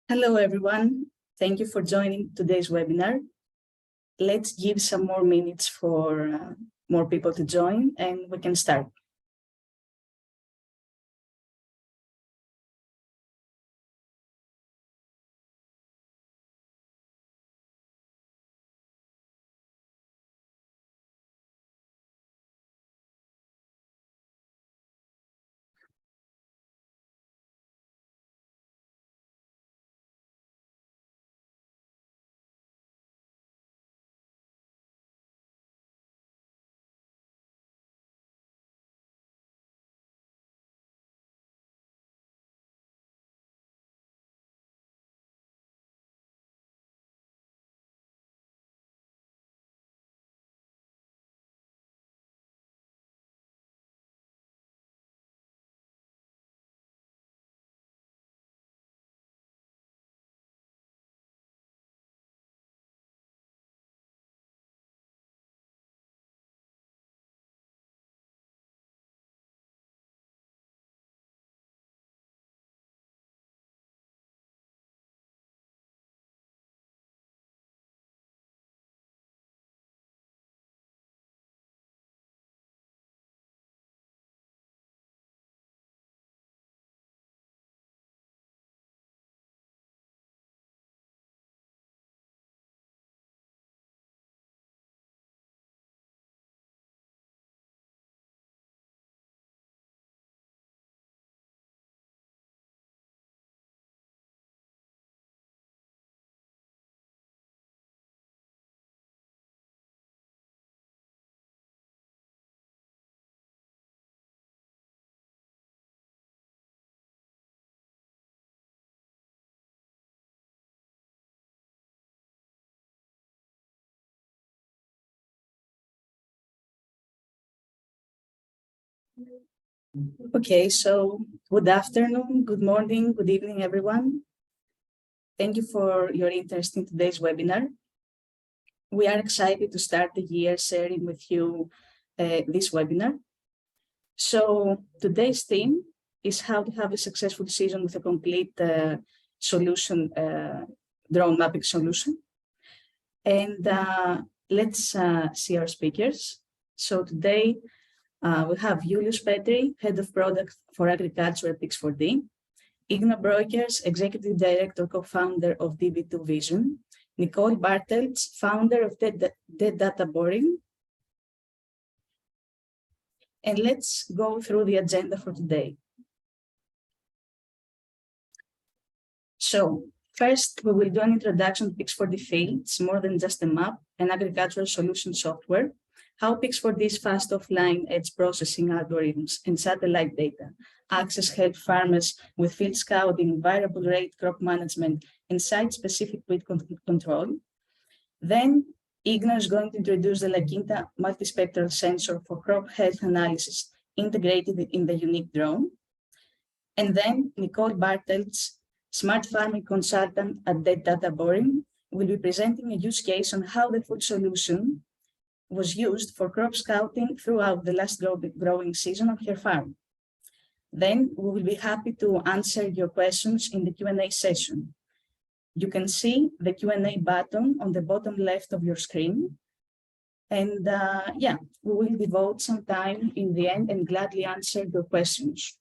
Hello, everyone. Thank you for joining today's webinar. Let's give some more minutes for more people to join, and we can start. Okay, so good afternoon, good morning, good evening, everyone. Thank you for your interest in today's webinar. We are excited to start the year sharing with you this webinar. So today's theme is how to have a successful season with a complete solution, drone mapping solution. And let's see our speakers. So today, we have Julius Petri, Head of Product for Agriculture at Pix4D, Igno Brokers, Executive Director, Co-founder of DB2 Vision, Nicole Bartels, Founder of Databoerin. And let's go through the agenda for today. So first, we will do an introduction to Pix4D fields, more than just a map, and agricultural solution software, how Pix4D's fast offline edge processing algorithms and satellite data access help farmers with field scouting, variable rate crop management, and site-specific weed control. Then Igno is going to introduce the LaQuinta multispectral sensor for crop health analysis integrated in the YuneeC drone. And then Nicole Bartels, smart farming consultant at Databoerin, will be presenting a use case on how the food solution was used for crop scouting throughout the last growing season of her farm. Then we will be happy to answer your questions in the Q&A session. You can see the Q&A button on the bottom left of your screen. And yeah, we will devote some time in the end and gladly answer your questions.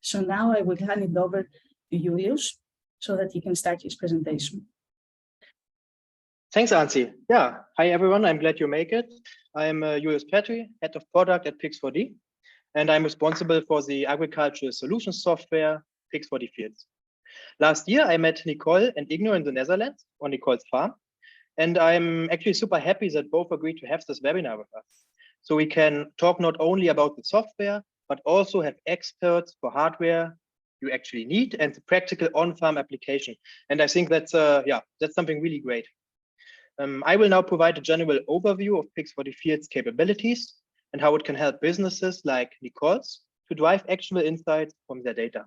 So now I will hand it over to Julius so that he can start his presentation. Thanks, Ansi. Yeah, hi everyone, I'm glad you make it. I'm Julius Petri, Head of Product at Pix4D, and I'm responsible for the agricultural solutions software, Pix4D Fields. Last year, I met Nicole and Igno in the Netherlands on Nicole's farm, and I'm actually super happy that both agreed to have this webinar with us. So we can talk not only about the software, but also have experts for hardware you actually need and the practical on-farm application. And I think that's that's something really great. I will now provide a general overview of Pix4D Fields' capabilities and how it can help businesses like Nicole's to drive actionable insights from their data.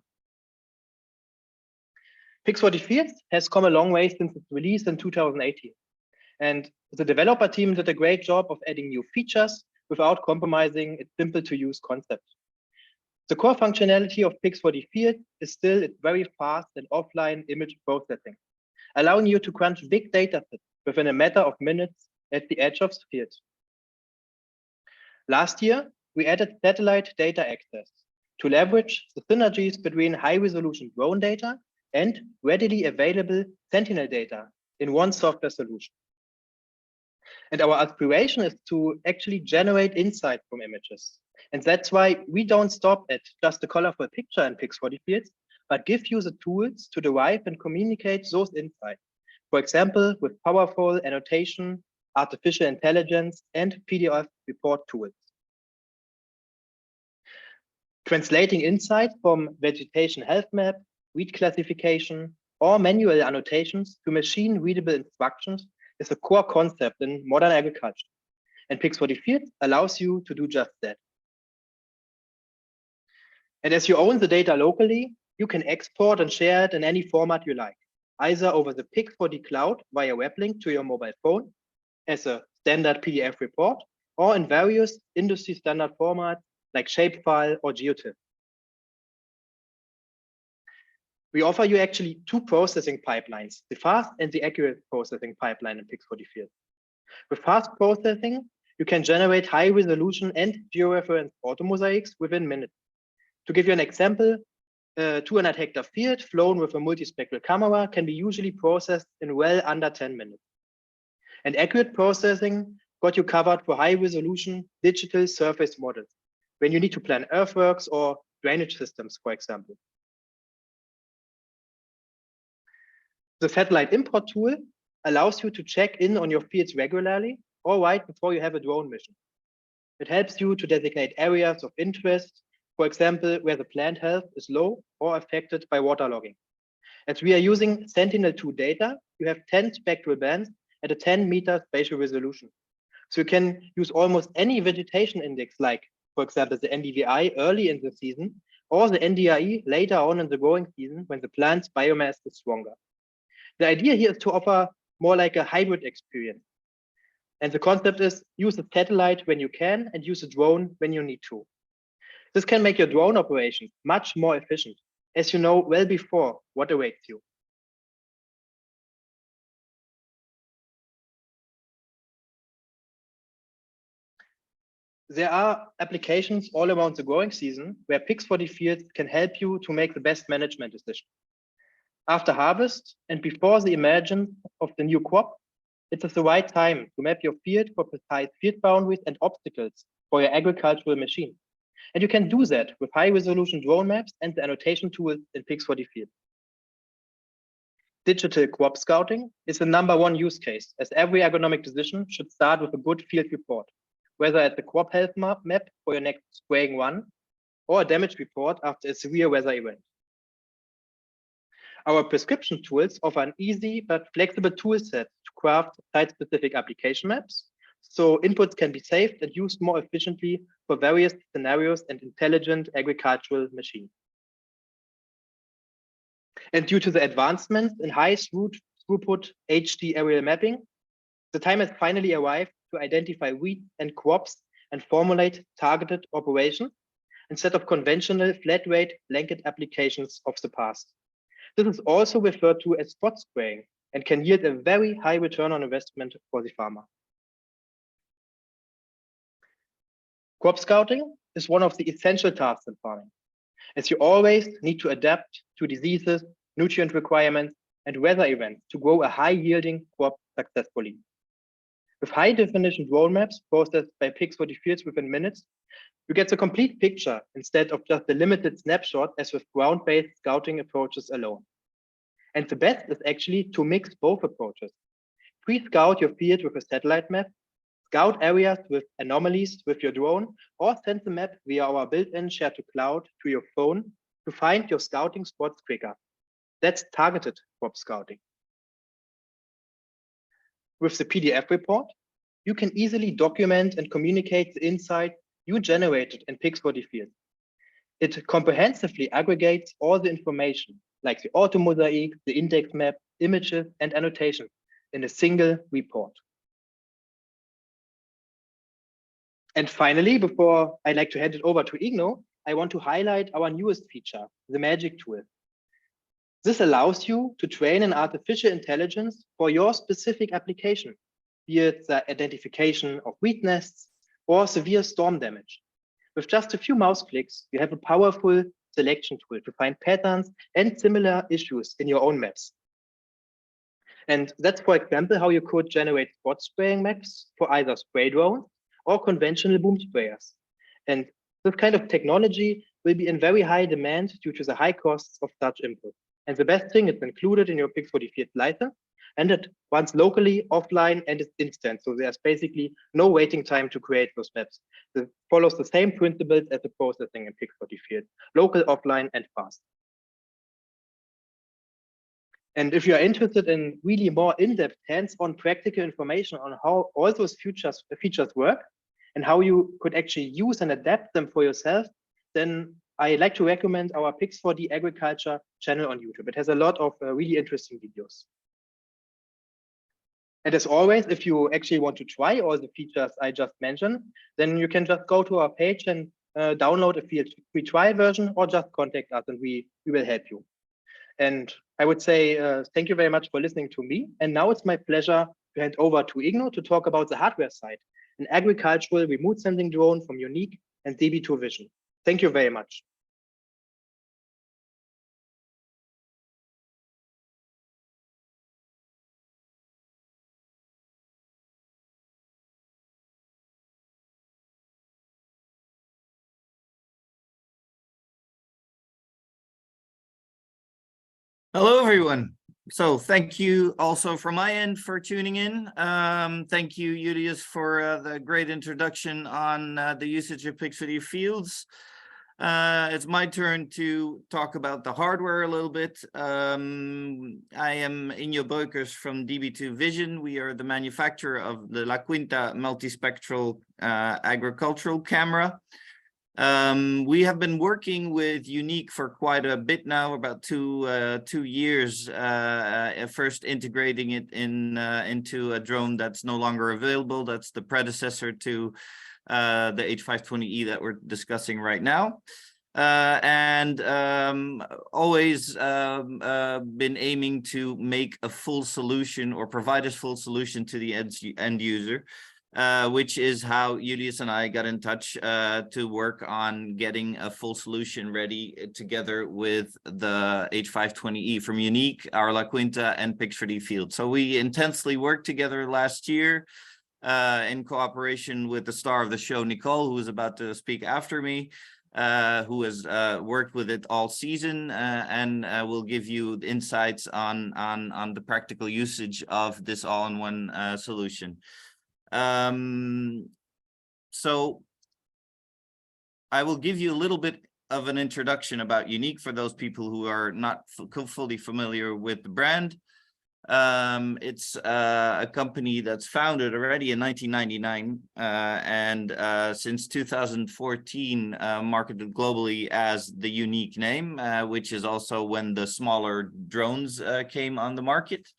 Pix4D Fields has come a long way since its release in 2018. And the developer team did a great job of adding new features without compromising its simple to use concept. The core functionality of Pix4D Fields is still its very fast and offline image processing, allowing you to crunch big data sets within a matter of minutes at the edge of the field. Last year, we added satellite data access to leverage the synergies between high-resolution drone data and readily available Sentinel data in one software solution. And our aspiration is to actually generate insight from images. And that's why we don't stop at just a colorful picture in Pix4D Fields, but give you the tools to derive and communicate those insights. For example, with powerful annotation, artificial intelligence, and PDF report tools. Translating insights from vegetation health map, weed classification, or manual annotations to machine-readable instructions is a core concept in modern agriculture. And Pix4D Fields allows you to do just that. And as you own the data locally, you can export and share it in any format you like, either over the Pix4D cloud via web link to your mobile phone as a standard PDF report, or in various industry standard formats like shapefile or GeoTIFF. We offer you actually two processing pipelines, the fast and the accurate processing pipeline in Pix4D Fields. With fast processing, you can generate high resolution and georeferenced automosaics within minutes. To give you an example, a 200 hectare field flown with a multispectral camera can be usually processed in well under 10 minutes. And accurate processing got you covered for high resolution digital surface models when you need to plan earthworks or drainage systems, for example. The satellite import tool allows you to check in on your fields regularly or right before you have a drone mission. It helps you to designate areas of interest, for example, where the plant health is low or affected by waterlogging. As we are using Sentinel-2 data, you have 10 spectral bands at a 10-meter spatial resolution. So you can use almost any vegetation index, like, for example, the NDVI early in the season, or the NDIE later on in the growing season when the plant's biomass is stronger. The idea here is to offer more like a hybrid experience. And the concept is use a satellite when you can and use a drone when you need to. This can make your drone operations much more efficient, as you know well before what awaits you. There are applications all around the growing season where Pix4D Fields can help you to make the best management decision. After harvest and before the emergence of the new crop, it is the right time to map your field for precise field boundaries and obstacles for your agricultural machine. And you can do that with high-resolution drone maps and the annotation tools in Pix4D Fields. Digital crop scouting is the #1 use case, as every agronomic decision should start with a good field report, whether at the crop health map for your next spraying run, or a damage report after a severe weather event. Our prescription tools offer an easy but flexible toolset to craft site-specific application maps, so inputs can be saved and used more efficiently for various scenarios and intelligent agricultural machines. And due to the advancements in high throughput HD aerial mapping, the time has finally arrived to identify weeds and crops and formulate targeted operations instead of conventional flat rate blanket applications of the past. This is also referred to as spot spraying and can yield a very high return on investment for the farmer. Crop scouting is one of the essential tasks in farming, as you always need to adapt to diseases, nutrient requirements, and weather events to grow a high-yielding crop successfully. With high-definition drone maps processed by Pix4D Fields within minutes, you get the complete picture instead of just a limited snapshot as with ground-based scouting approaches alone. And the best is actually to mix both approaches. Pre-scout your field with a satellite map, scout areas with anomalies with your drone, or send the map via our built-in share-to-cloud to your phone to find your scouting spots quicker. That's targeted crop scouting. With the PDF report, you can easily document and communicate the insights you generated in Pix4D Fields. It comprehensively aggregates all the information, like the auto mosaic, the index map, images, and annotation in a single report. And finally, before I like to hand it over to Igno, I want to highlight our newest feature, the magic tool. This allows you to train an artificial intelligence for your specific application, be it the identification of weed nests or severe storm damage. With just a few mouse clicks, you have a powerful selection tool to find patterns and similar issues in your own maps. And that's, for example, how you could generate spot spraying maps for either spray drones or conventional boom sprayers. And this kind of technology will be in very high demand due to the high costs of such input. And the best thing, it's included in your Pix4D Field license, and it runs locally, offline, and it's instant. So there's basically no waiting time to create those maps. It follows the same principles as the processing in Pix4D Field, local, offline, and fast. And if you are interested in really more in-depth, hands-on practical information on how all those features work and how you could actually use and adapt them for yourself, then I like to recommend our Pix4D Agriculture channel on YouTube. It has a lot of really interesting videos. And as always, if you actually want to try all the features I just mentioned, then you can just go to our page and download a free trial version, or just contact us and we will help you. And I would say thank you very much for listening to me. And now it's my pleasure to hand over to Igno to talk about the hardware side, an agricultural remote sensing drone from YuneeC and DB2 Vision. Thank you very much. Hello, everyone. So thank you also from my end for tuning in. Thank you, Julius, for the great introduction on the usage of Pix4D fields. It's my turn to talk about the hardware a little bit. I am Injo Beukers from DB2 Vision. We are the manufacturer of the LaQuinta multispectral agricultural camera. We have been working with YuneeC for quite a bit now, about two years, first integrating it into a drone that's no longer available. That's the predecessor to the H520E that we're discussing right now. And always been aiming to make a full solution or provide a full solution to the end user. Which is how Julius and I got in touch to work on getting a full solution ready together with the H520E from YuneeC, our LaQuinta, and Pix4D Field. So we intensely worked together last year in cooperation with the star of the show, Nicole, who is about to speak after me, who has worked with it all season and will give you insights on the practical usage of this all-in-one solution. So I will give you a little bit of an introduction about YuneeC for those people who are not fully familiar with the brand. It's a company that's founded already in 1999 and since 2014 marketed globally as the YuneeC name, which is also when the smaller drones came on the market.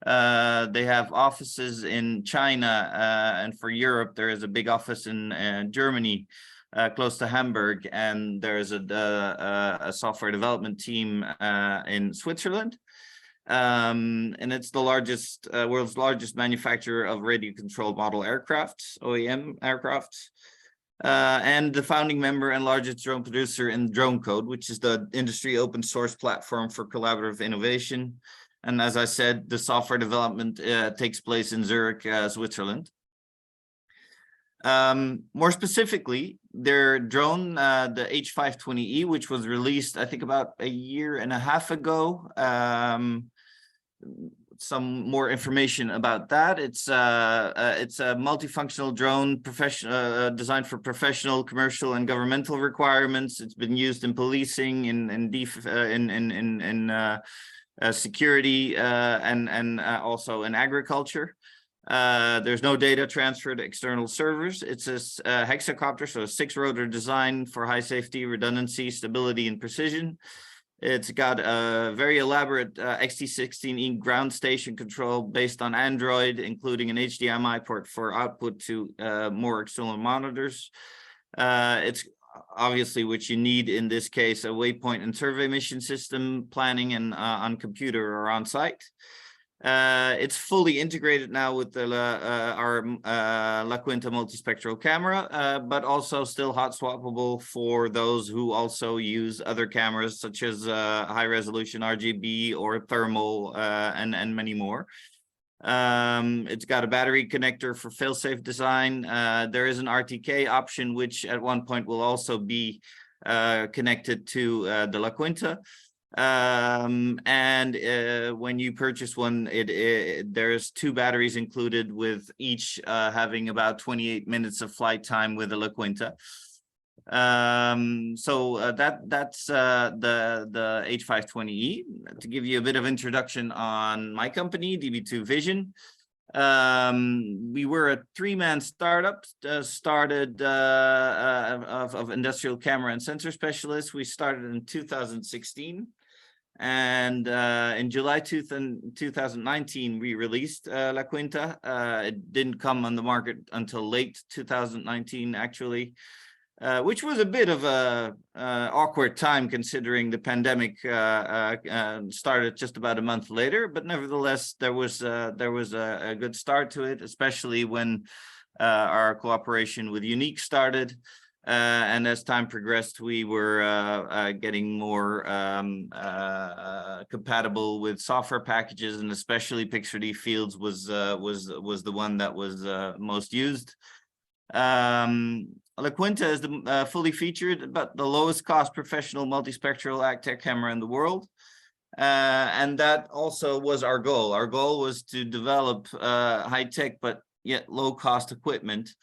They have offices in China, and for Europe, there is a big office in Germany, close to Hamburg, and there's a software development team in Switzerland. And it's the largest, world's largest manufacturer of radio-controlled model aircraft, OEM aircraft, and the founding member and largest drone producer in Drone Code, which is the industry open source platform for collaborative innovation. And as I said, the software development takes place in Zurich, Switzerland. More specifically, their drone, the H520E, which was released, I think, about a year and a half ago. Some more information about that. It's a multifunctional drone, designed for professional, commercial, and governmental requirements. It's been used in policing, security, and also in agriculture. There's no data transfer to external servers. It's a hexacopter, so a 6-rotor design for high safety, redundancy, stability, and precision. It's got a very elaborate XT16E ground station control based on Android, including an HDMI port for output to more external monitors. It's obviously what you need in this case, a waypoint and survey mission system planning and on computer or on site. It's fully integrated now with the our LaQuinta multispectral camera, but also still hot swappable for those who also use other cameras such as high resolution RGB or thermal and many more. It's got a battery connector for fail-safe design. There is an RTK option, which at one point will also be connected to the LaQuinta. When you purchase one, there's 2 batteries included, with each having about 28 minutes of flight time with the LaQuinta. That's the H520E. To give you a bit of introduction on my company, DB2 Vision. We were a 3-man startup, started of industrial camera and sensor specialists. We started in 2016. And in July 2019, we released LaQuinta. It didn't come on the market until late 2019, actually, which was a bit of a awkward time considering the pandemic started just about a month later. But nevertheless, there was a good start to it, especially when our cooperation with YuneeC started. And as time progressed, we were getting more compatible with software packages, and especially Pix4D Fields was the one that was most used. LaQuinta is the fully featured but the lowest cost professional multispectral AgTech camera in the world. And that also was our goal. Our goal was to develop high-tech but yet low-cost equipment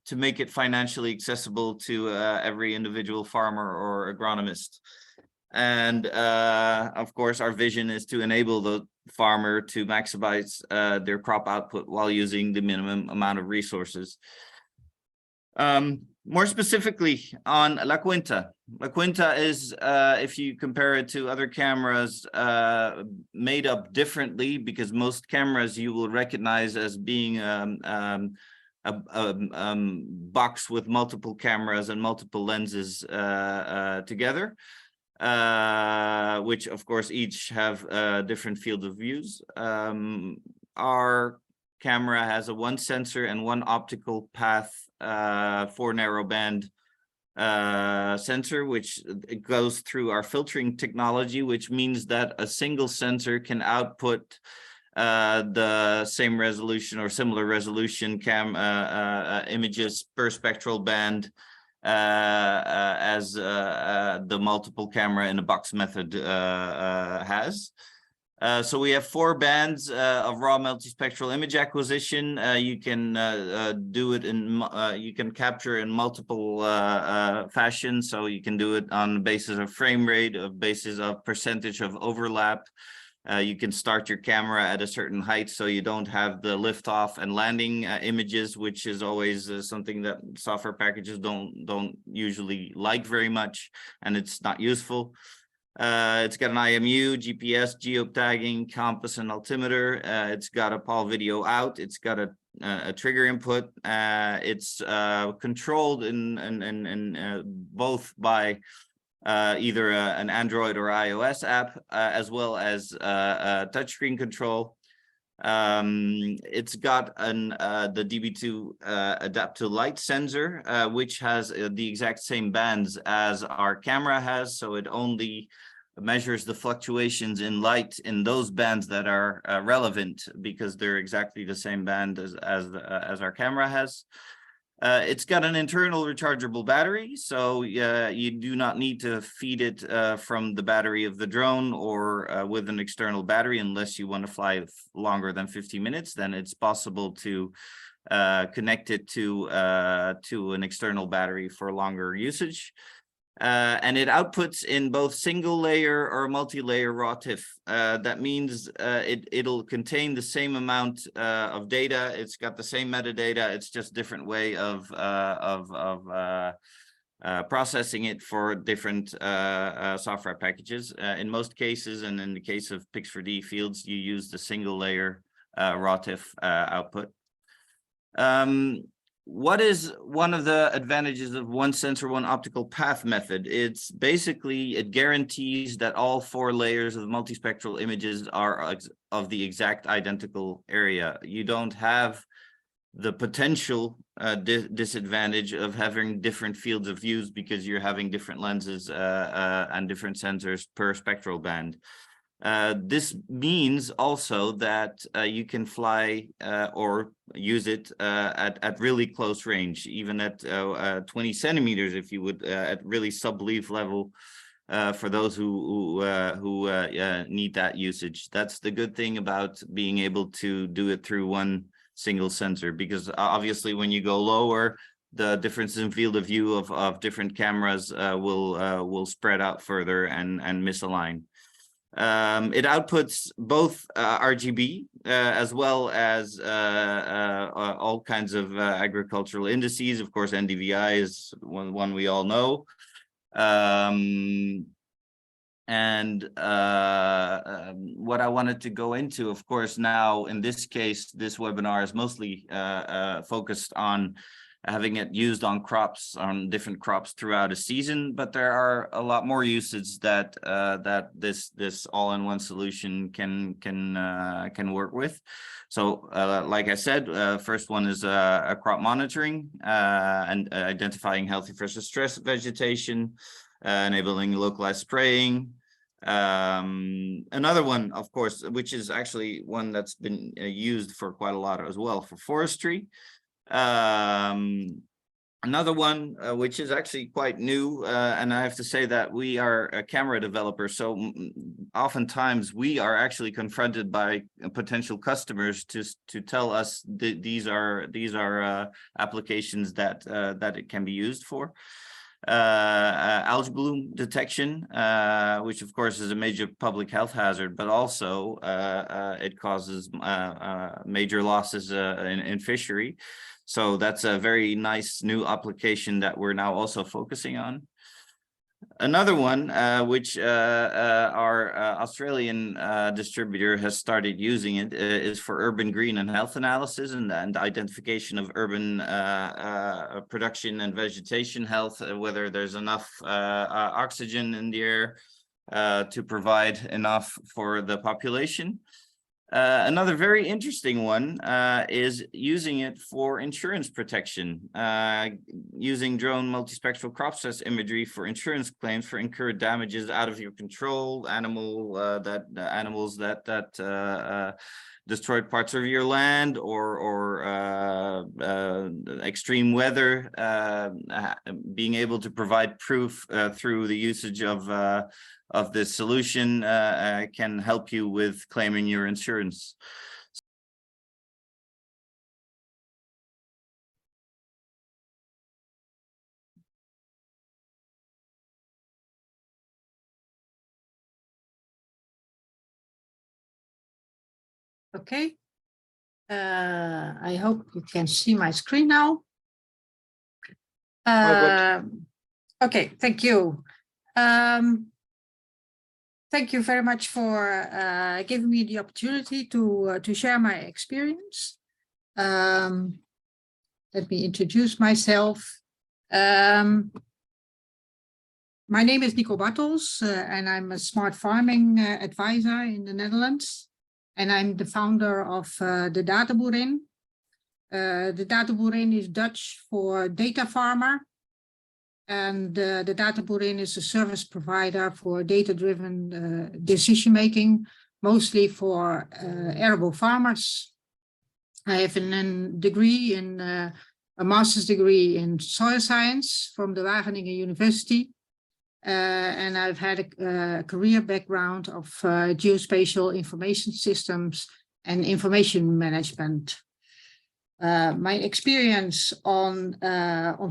to make it financially accessible to every individual farmer or agronomist. And of course, our vision is to enable the farmer to maximize their crop output while using the minimum amount of resources. More specifically on LaQuinta. LaQuinta is, if you compare it to other cameras, made up differently, because most cameras you will recognize as being a box with multiple cameras and multiple lenses together, which of course each have different field of views. Our camera has a 1 sensor and 1 optical path 4 narrowband sensor, which it goes through our filtering technology, which means that a single sensor can output the same resolution or similar resolution images per spectral band as the multiple camera in a box method has. So we have 4 bands of raw multispectral image acquisition. You can do it in, you can capture in multiple fashions. So you can do it on the basis of frame rate, of basis of percentage of overlap. You can start your camera at a certain height, so you don't have the liftoff and landing images, which is always something that software packages don't usually like very much, and it's not useful. It's got an IMU, GPS, geotagging, compass, and altimeter. It's got a PAL video out. It's got a trigger input. It's controlled in both by either an Android or iOS app, as well as touchscreen control. It's got the DB2 adapt to light sensor, which has the exact same bands as our camera has, so it only measures the fluctuations in light in those bands that are relevant, because they're exactly the same band as our camera has. It's got an internal rechargeable battery, so you do not need to feed it from the battery of the drone or with an external battery, unless you want to fly longer than 50 minutes. Then it's possible to connect it to an external battery for longer usage. And it outputs in both single layer or multi-layer raw TIFF. That means it'll contain the same amount of data. It's got the same metadata. It's just different way of processing it for different software packages. In most cases, and in the case of Pix4D fields, you use the single layer raw TIFF output. What is one of the advantages of one sensor, one optical path method? It's basically, it guarantees that all 4 layers of multispectral images are of the exact identical area. You don't have the potential disadvantage of having different fields of views because you're having different lenses and different sensors per spectral band. This means also that you can fly or use it at really close range, even at 20 centimeters, if you would, at really sub-leaf level, for those who need that usage. That's the good thing about being able to do it through one single sensor, because obviously when you go lower, the differences in field of view of different cameras will spread out further and misalign. It outputs both RGB as well as all kinds of agricultural indices. Of course, NDVI is one we all know. What I wanted to go into, of course, now in this case, this webinar is mostly focused on having it used on crops, on different crops throughout a season, but there are a lot more uses that this all-in-one solution can work with. So, like I said, first one is crop monitoring and identifying healthy versus stressed vegetation, enabling localized spraying. Another one, of course, which is actually one that's been used for quite a lot as well, for forestry. Another one which is actually quite new, and I have to say that we are a camera developer, so oftentimes we are actually confronted by potential customers to tell us that these are applications that it can be used for. Algae bloom detection, which of course is a major public health hazard, but also it causes major losses in fishery. So that's a very nice new application that we're now also focusing on. Another one, which our Australian distributor has started using it, is for urban green and health analysis and identification of urban production and vegetation health, whether there's enough oxygen in the air to provide enough for the population. Another very interesting one is using it for insurance protection, using drone multispectral crop stress imagery for insurance claims for incurred damages out of your control, animals that destroyed parts of your land, or extreme weather, being able to provide proof through the usage of this solution can help you with claiming your insurance. Okay. I hope you can see my screen now. Okay, thank you. Thank you very much for giving me the opportunity to share my experience. Let me introduce myself. My name is Nico Bartels, and I'm a smart farming advisor in the Netherlands. And I'm the founder of the Databoerin. The Databoerin is Dutch for data farmer. And the Databoerin is a service provider for data-driven decision-making, mostly for arable farmers. I have a degree in a master's degree in soil science from the Wageningen University. And I've had a career background of geospatial information systems and information management. My experience on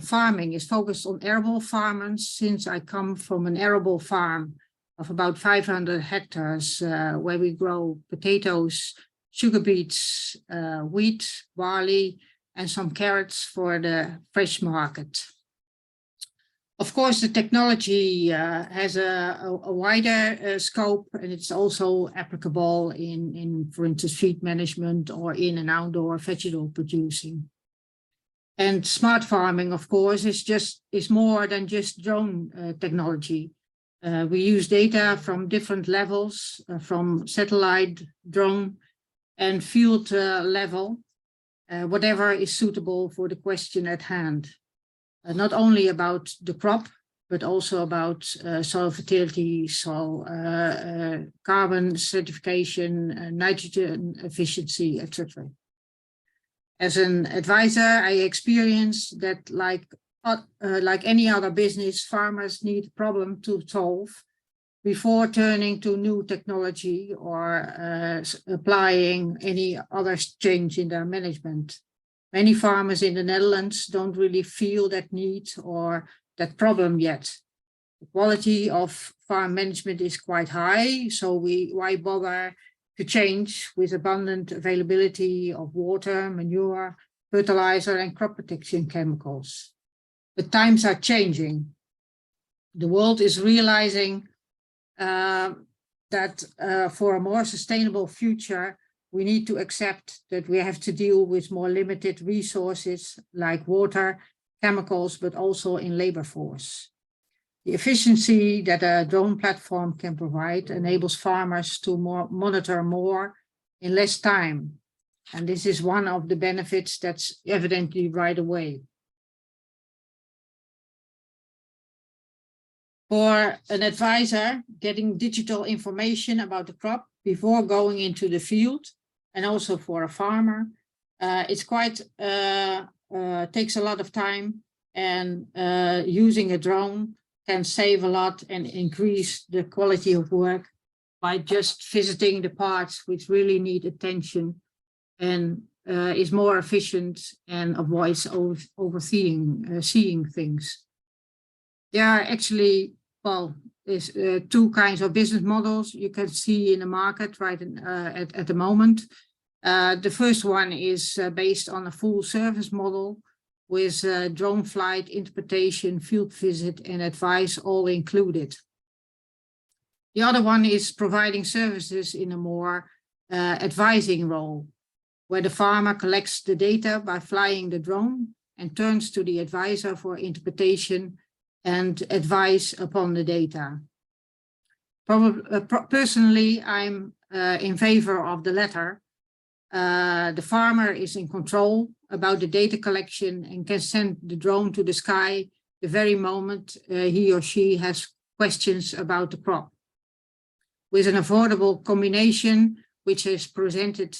farming is focused on arable farmers, since I come from an arable farm of about 500 hectares, where we grow potatoes, sugar beets, wheat, barley, and some carrots for the fresh market. Of course, the technology has a wider scope, and it's also applicable in, for instance, feed management or in and outdoor vegetable producing. And smart farming, of course, is more than just drone technology. We use data from different levels, from satellite, drone, and field level, whatever is suitable for the question at hand. Not only about the crop, but also about soil fertility, soil carbon certification, nitrogen efficiency, etc. As an advisor, I experience that like any other business, farmers need a problem to solve before turning to new technology or applying any other change in their management. Many farmers in the Netherlands don't really feel that need or that problem yet. The quality of farm management is quite high, so why bother to change with abundant availability of water, manure, fertilizer, and crop protection chemicals. But times are changing. The world is realizing that for a more sustainable future, we need to accept that we have to deal with more limited resources like water, chemicals, but also in labor force. The efficiency that a drone platform can provide enables farmers to monitor more in less time. And this is one of the benefits that's evidently right away. For an advisor, getting digital information about the crop before going into the field, and also for a farmer, it's quite, takes a lot of time, and using a drone can save a lot and increase the quality of work by just visiting the parts which really need attention, and is more efficient and avoids seeing things. There are actually, well, there's two kinds of business models you can see in the market right at the moment. The first one is based on a full service model with drone flight, interpretation, field visit, and advice all included. The other one is providing services in a more advising role, where the farmer collects the data by flying the drone and turns to the advisor for interpretation and advice upon the data. Personally, I'm in favor of the latter. The farmer is in control about the data collection and can send the drone to the sky the very moment he or she has questions about the crop. With an affordable combination, which is presented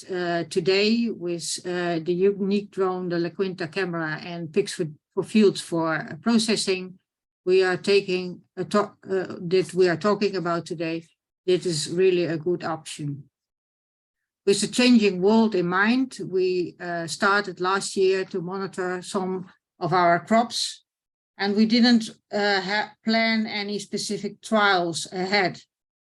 today with the YuneeC drone, the LaQuinta camera, and pics for fields for processing, we are taking that we are talking about today, this is really a good option. With the changing world in mind, we started last year to monitor some of our crops, and we didn't plan any specific trials ahead,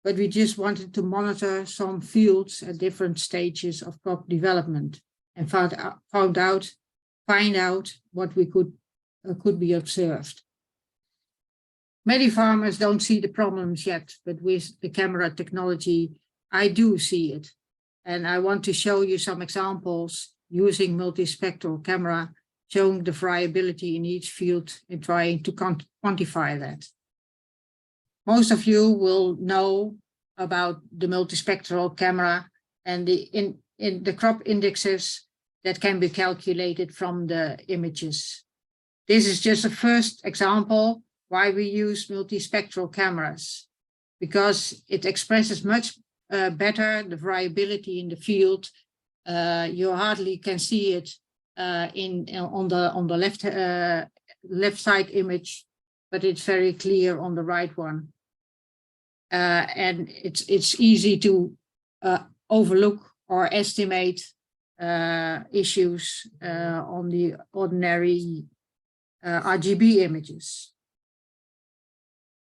but we just wanted to monitor some fields at different stages of crop development and find out what we could be observed. Many farmers don't see the problems yet, but with the camera technology, I do see it. And I want to show you some examples using multispectral camera, showing the variability in each field and trying to quantify that. Most of you will know about the multispectral camera and in the crop indexes that can be calculated from the images. This is just a first example why we use multispectral cameras, because it expresses much better the variability in the field. You hardly can see it on the left side image, but it's very clear on the right one. And it's easy to overlook or estimate issues on the ordinary RGB images.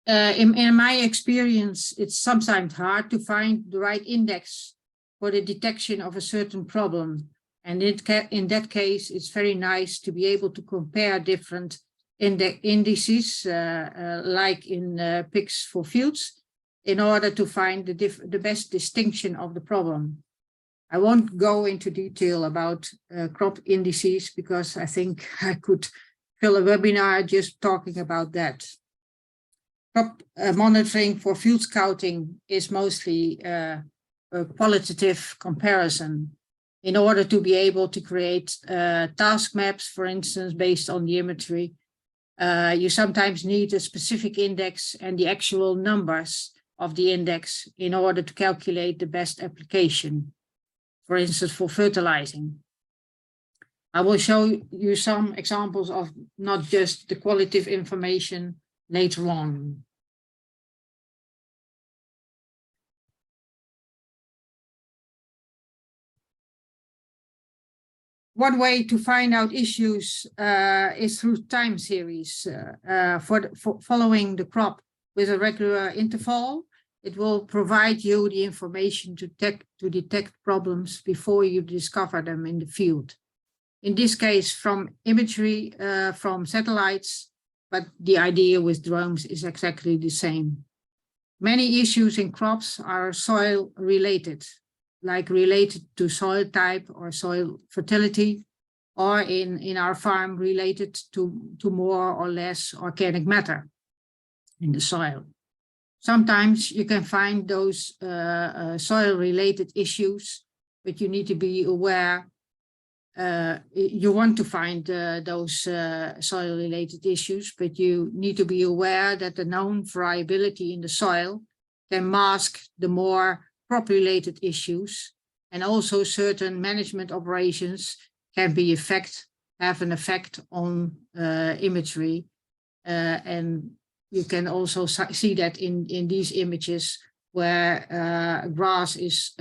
In my experience, it's sometimes hard to find the right index for the detection of a certain problem. And in that case, it's very nice to be able to compare different indices like in PICS for fields in order to find the best distinction of the problem. I won't go into detail about crop indices because I think I could fill a webinar just talking about that. Crop monitoring for field scouting is mostly a qualitative comparison in order to be able to create task maps, for instance, based on the imagery. You sometimes need a specific index and the actual numbers of the index in order to calculate the best application, for instance, for fertilizing. I will show you some examples of not just the qualitative information later on. One way to find out issues is through time series. For following the crop with a regular interval, it will provide you the information to detect problems before you discover them in the field. In this case, from imagery from satellites, but the idea with drones is exactly the same. Many issues in crops are soil related, like related to soil type or soil fertility, or in our farm related to more or less organic matter in the soil. Sometimes you can find those soil related issues, but you need to be aware. You want to find those soil related issues, but you need to be aware that the known variability in the soil can mask the more crop related issues, and also certain management operations can be have an effect on imagery, and you can also see that in these images where grass is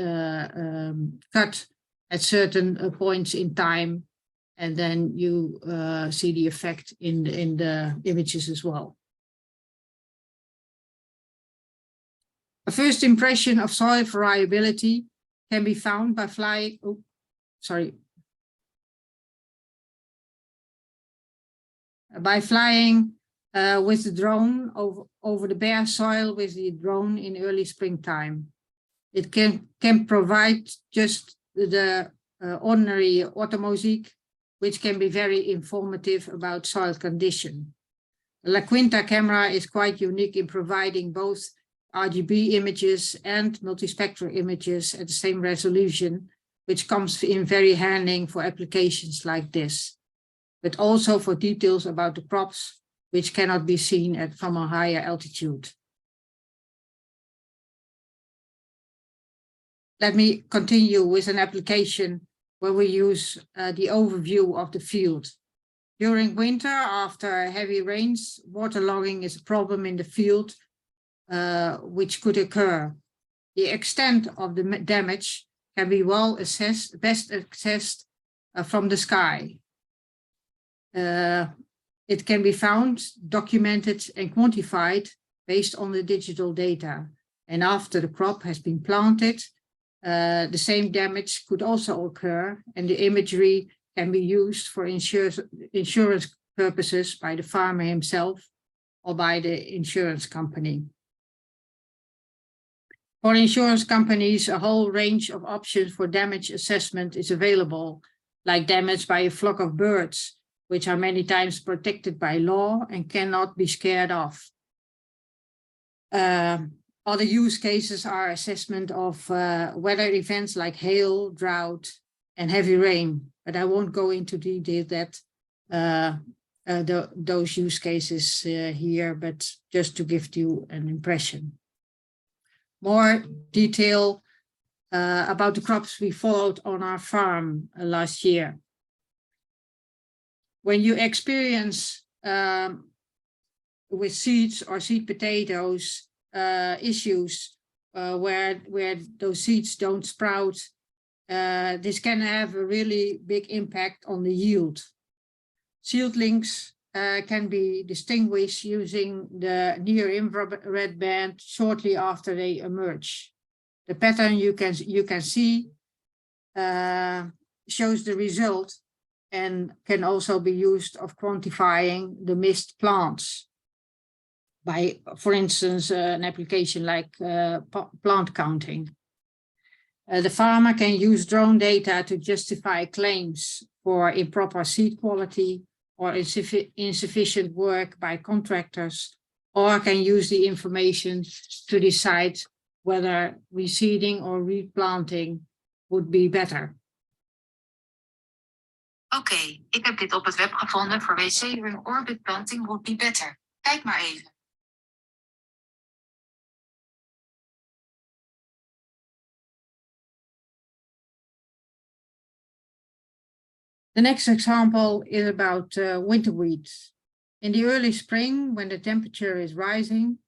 cut at certain points in time, and then you see the effect in the images as well. A first impression of soil variability can be found by flying, with the drone over the bare soil with the drone in early springtime. It can provide just the ordinary automosic, which can be very informative about soil condition. The LaQuinta camera is quite unique in providing both RGB images and multispectral images at the same resolution, which comes in very handy for applications like this, but also for details about the crops, which cannot be seen from a higher altitude. Let me continue with an application where we use the overview of the field. During winter, after heavy rains, waterlogging is a problem in the field, which could occur. The extent of the damage can be well assessed, best assessed from the sky. It can be found, documented and quantified based on the digital data. And after the crop has been planted, the same damage could also occur, and the imagery can be used for insurance purposes by the farmer himself or by the insurance company. For insurance companies, a whole range of options for damage assessment is available, like damage by a flock of birds, which are many times protected by law and cannot be scared off. Other use cases are assessment of weather events like hail, drought, and heavy rain, but I won't go into detail those use cases here, but just to give you an impression. More detail about the crops we followed on our farm last year. When you experience with seeds or seed potatoes issues where those seeds don't sprout, this can have a really big impact on the yield. Seedlings can be distinguished using the near-infrared band shortly after they emerge. The pattern you can see shows the result and can also be used of quantifying the missed plants by, for instance, an application like plant counting. The farmer can use drone data to justify claims for improper seed quality or insufficient work by contractors, or can use the information to decide whether reseeding or replanting would be better. Oké, ik heb dit op het web gevonden voor reseeding or replanting would be better. Kijk maar even. The next example is about winter weeds. In the early spring, when the temperature is rising,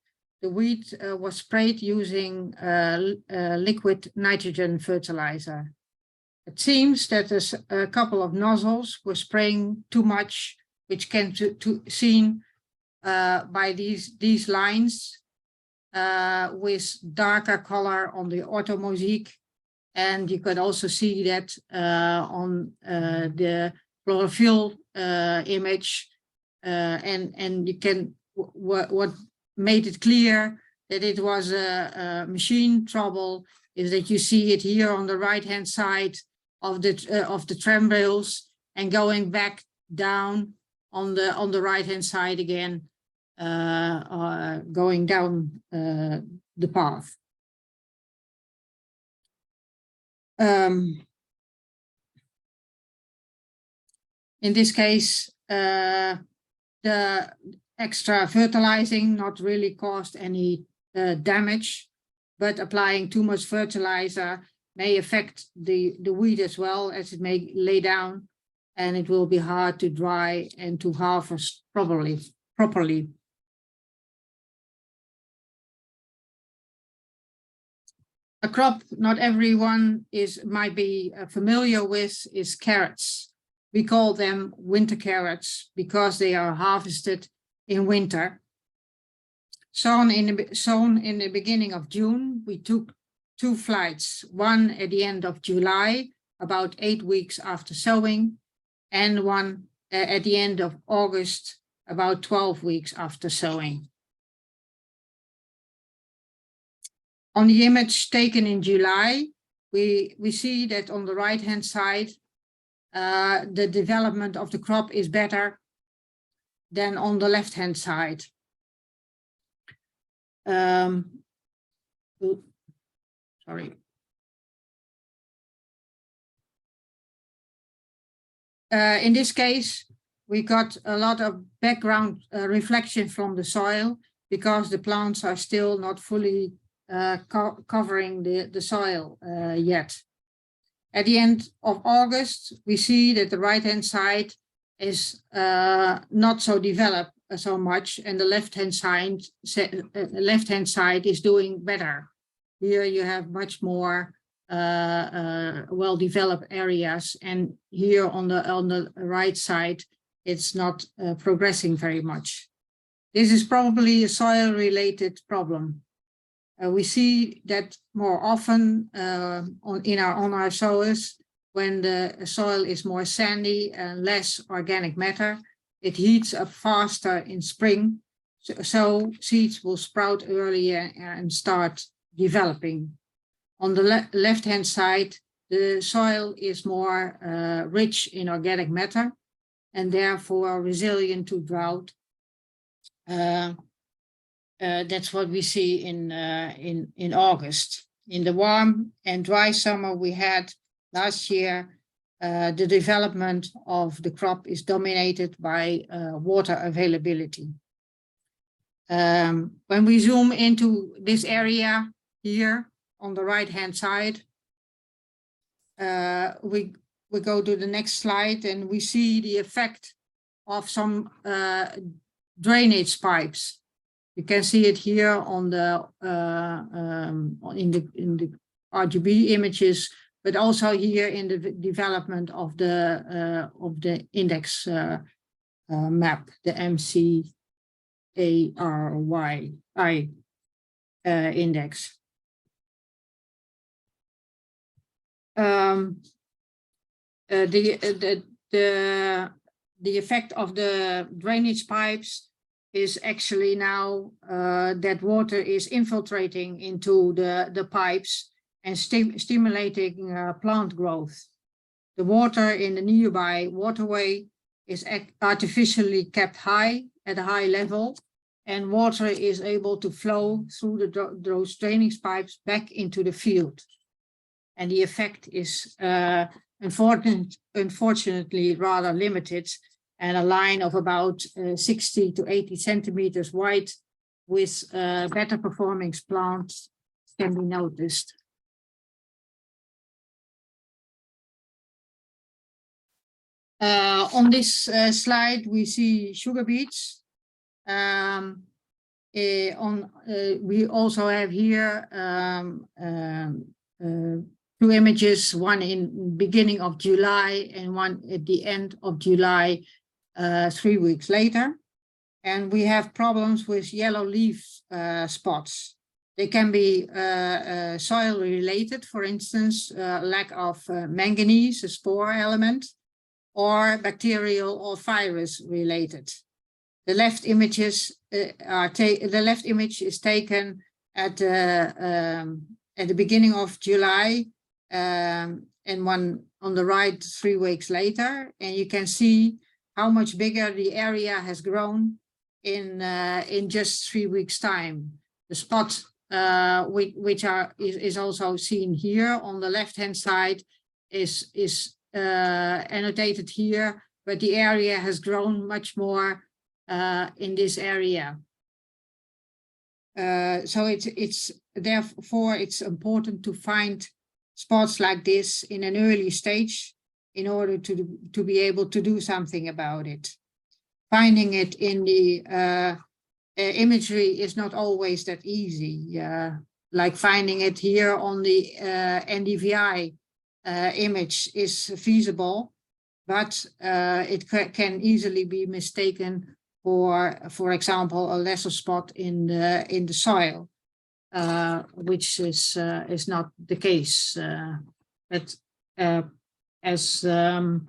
the wheat was sprayed using liquid nitrogen fertilizer. It seems that a couple of nozzles were spraying too much, which can be seen by these lines with darker color on the orthomosaic. And you could also see that on the chlorophyll image. And you can, what made it clear that it was a machine trouble is that you see it here on the right hand side of the tram rails, and going back down on the right hand side again, going down the path. In this case, the extra fertilizing not really caused any damage, but applying too much fertilizer may affect the wheat as well, as it may lay down, and it will be hard to dry and to harvest properly. A crop not everyone might be familiar with is carrots. We call them winter carrots because they are harvested in winter. Sown in the beginning of June, we took 2 flights, one at the end of July, about 8 weeks after sowing, and one at the end of August, about 12 weeks after sowing. On the image taken in July, we see that on the right-hand side, the development of the crop is better than on the left-hand side. Sorry. In this case, we got a lot of background reflection from the soil because the plants are still not fully covering the soil yet. At the end of August, we see that the right-hand side is not so developed so much, and the left-hand side is doing better. Here you have much more well-developed areas, and here on the right side, it's not progressing very much. This is probably a soil-related problem. We see that more often on our soils, when the soil is more sandy and less organic matter, it heats up faster in spring, so seeds will sprout earlier and start developing. On the left-hand side, the soil is more rich in organic matter and therefore resilient to drought. That's what we see in August. In the warm and dry summer we had last year, the development of the crop is dominated by water availability. When we zoom into this area here on the right-hand side, we go to the next slide and we see the effect of some drainage pipes. You can see it here on the in the RGB images, but also here in the development of the index map, the MCARY index. The the effect of the drainage pipes is actually now that water is infiltrating into the pipes and stimulating plant growth. The water in the nearby waterway is artificially kept high at a high level, and water is able to flow through those drainage pipes back into the field. And the effect is unfortunately rather limited, and a line of about 60 to 80 centimeters wide with better performing plants can be noticed. On this slide, we see sugar beets. We also have here two images, one in beginning of July and one at the end of July, 3 weeks later. And we have problems with yellow leaf spots. They can be soil related, for instance, lack of manganese, a spore element, or bacterial or virus related. The left images the left image is taken at the beginning of July, and one on the right 3 weeks later, and you can see how much bigger the area has grown in just 3 weeks time. The spot which is also seen here on the left hand side is annotated here, but the area has grown much more in this area. So therefore it's important to find spots like this in an early stage in order to be able to do something about it. Finding it in the imagery is not always that easy, like finding it here on the NDVI image is feasible, but it can easily be mistaken for example, a lesser spot in the soil, which is not the case. But as the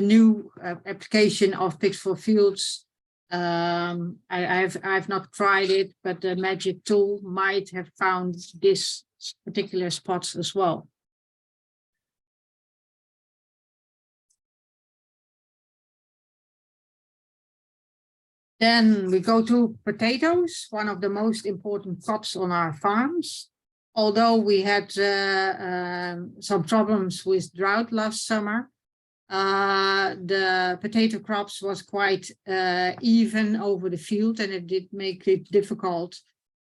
new application of Pix4Fields, I've not tried it, but the magic tool might have found this particular spots as well. Then we go to potatoes, one of the most important crops on our farms. Although we had some problems with drought last summer, the potato crops was quite even over the field, and it did make it difficult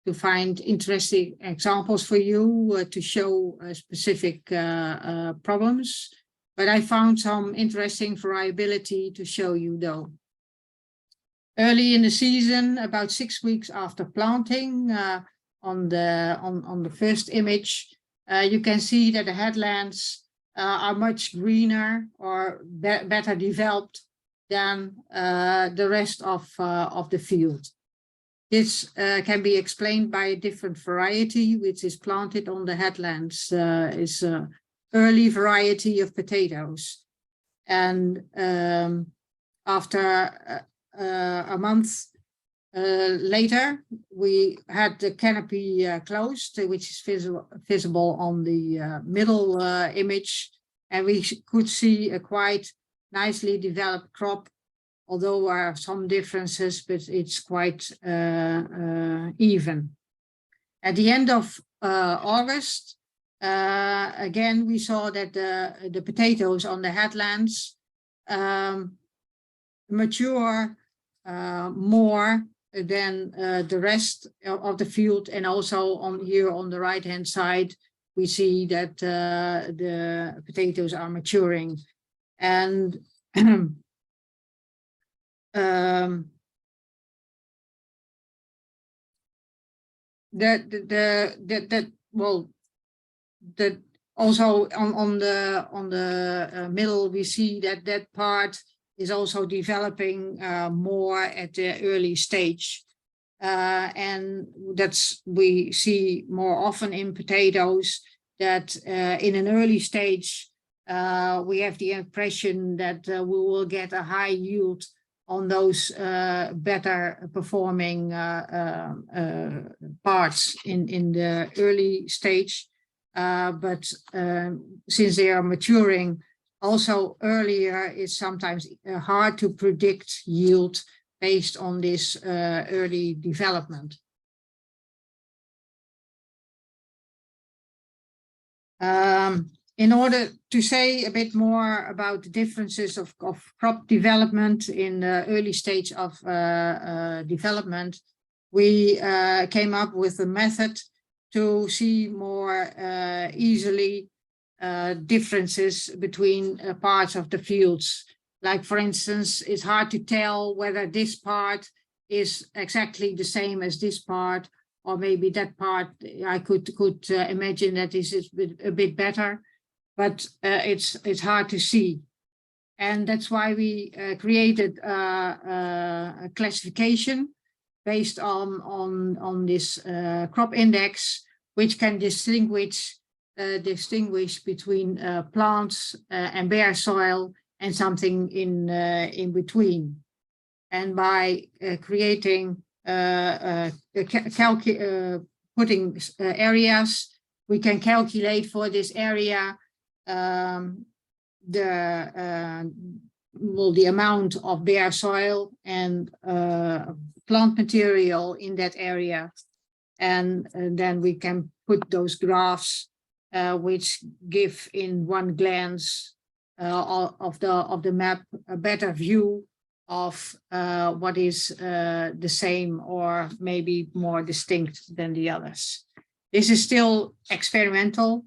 to find interesting examples for you to show specific problems. But I found some interesting variability to show you though. Early in the season, about 6 weeks after planting, on the first image, you can see that the headlands are much greener or better developed than the rest of the field. This can be explained by a different variety which is planted on the headlands. Is an early variety of potatoes, and after a month later, we had the canopy closed, which is visible on the middle image, and we could see a quite nicely developed crop, although there are some differences, but it's quite even. At the end of August, again, we saw that the potatoes on the headlands mature more than the rest of the field, and also on here on the right hand side we see that the potatoes are maturing, and also on the middle we see that part is also developing more at the early stage. And that's we see more often in potatoes that in an early stage, we have the impression that we will get a high yield on those better performing parts in the early stage. But since they are maturing also earlier, it's sometimes hard to predict yield based on this early development. In order to say a bit more about the differences of crop development in the early stage of development, we came up with a method to see more easily differences between parts of the fields. Like, for instance, it's hard to tell whether this part is exactly the same as this part, or maybe that part I could imagine that this is a bit better, but it's hard to see. And that's why we created a classification based on this crop index, which can distinguish between plants and bare soil and something in between. And by creating putting areas, we can calculate for this area the amount of bare soil and plant material in that area, and then we can put those graphs which give in one glance of the map a better view of what is the same or maybe more distinct than the others. This is still experimental,